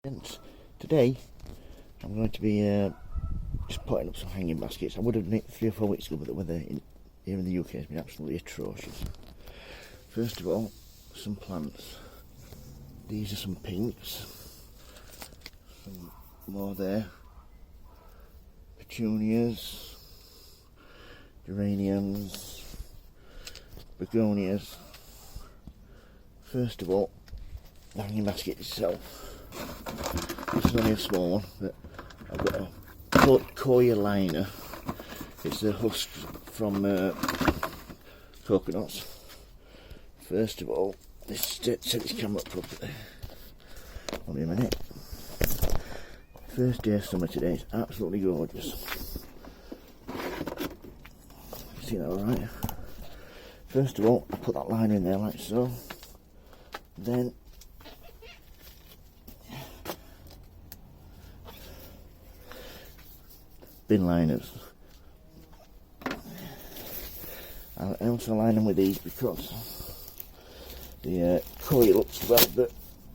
And today I'm going to be just putting up some hanging baskets. I would have done it 3 or 4 weeks ago, but the weather here in the UK has been absolutely atrocious. First of all, some plants. These are some pinks, some more there, petunias, geraniums, begonias. First of all, the hanging basket itself. This is only a small one, but I've got a Koya liner. It's a husk from coconuts. First of all, let's set this camera up properly. Only a minute. First day of summer today, it's absolutely gorgeous. See that alright? First of all, I put that liner in there like so. Then bin liners. I also line them with these because the Koya looks well, but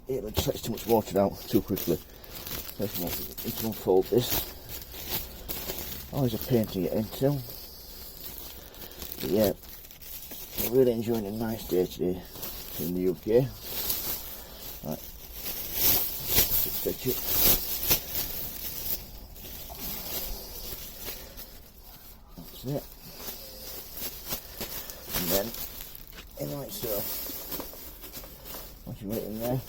it just lets too much water out too quickly. First of all, I need to unfold this. Always a pain to get into. But yeah, I'm really enjoying a nice day today in the UK. Right, stretch it. That's it. And then, in like so. Once you put it in there,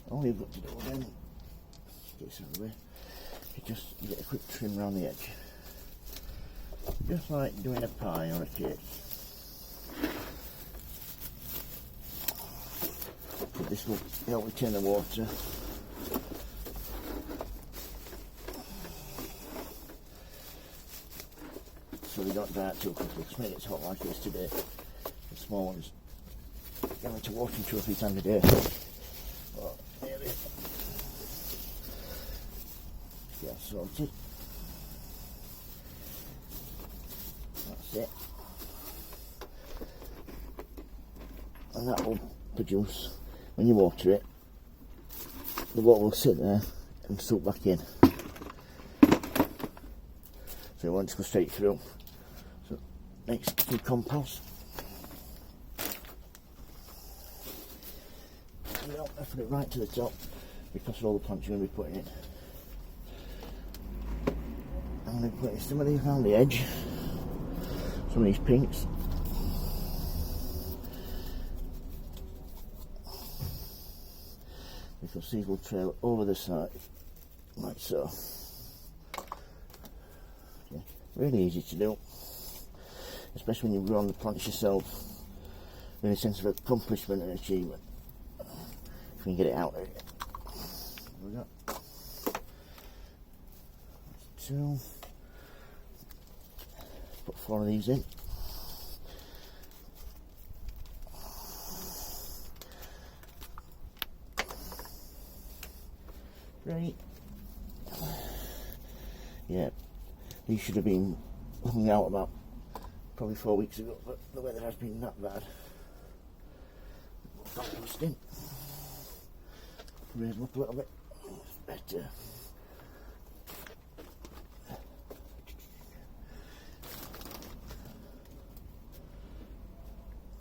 all you've got to do then, get this out of the way, is just get a quick trim around the edge. Just like doing a pie or a cake. This will help retain the water. So they don't die out too quickly, because when it gets hot like it is today, the small ones go into washing 2 or 3 times a day. Well, there it is. Get sorted. That's it. And that will produce, when you water it, the water will sit there and soak back in. So it won't just go straight through. So next, some compost. I put it right to the top because of all the plants you're going to be putting in. I'm going to put some of these around the edge, some of these pinks. Because these will trail over the side, like so. Okay. Really easy to do, especially when you grow on the plants yourself, with a sense of accomplishment and achievement. If we can get it out of it. There we go. That's 2. Put 4 of these in. Great. Yeah, these should have been hung out about probably 4 weeks ago, but the weather has been that bad. Composting. Raise them up a little bit. Better.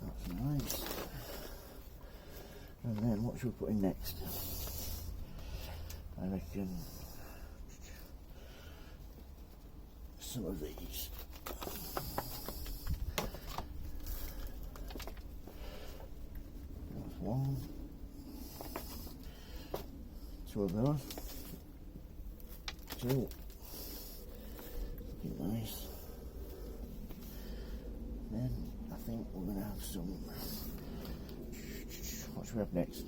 That's nice. And then what should we put in next? I reckon some of these. That's 1. 2 of those. 2. Looking nice. Then I think we're going to have some. What should we have next?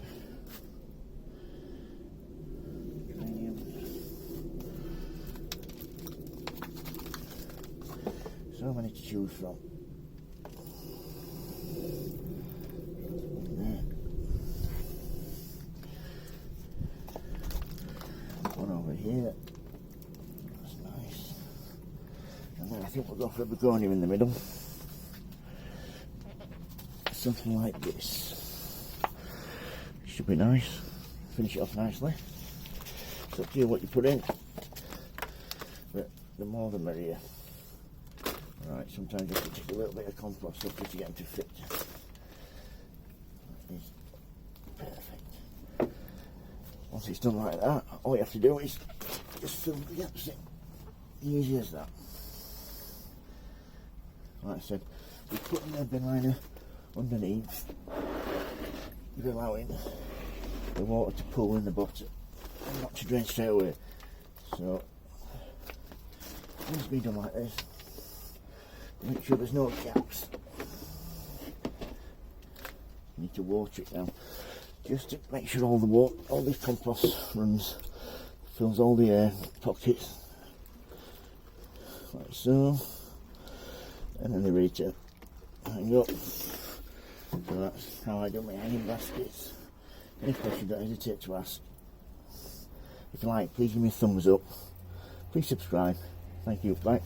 So many to choose from. One over here. That's nice. And then I think we'll go for a begonia in the middle. Something like this. Should be nice. finish it off nicely. It's up to you what you put in, but the more the merrier. Right, sometimes you have to take a little bit of compost off just to get them to fit. That is perfect. Once it's done like that, all you have to do is just fill the gaps in. Easy as that. Like I said, we put in the bin liner underneath, you're allowing the water to pool in the bottom and not to drain straight away. So it needs to be done like this. Make sure there's no gaps. You need to water it down just to make sure all this compost runs, fills all the air pockets like so, and then they're ready to hang up. So that's how I do my hanging baskets. Any questions, don't hesitate to ask. If you like, please give me a thumbs up. Please subscribe. Thank you. Bye.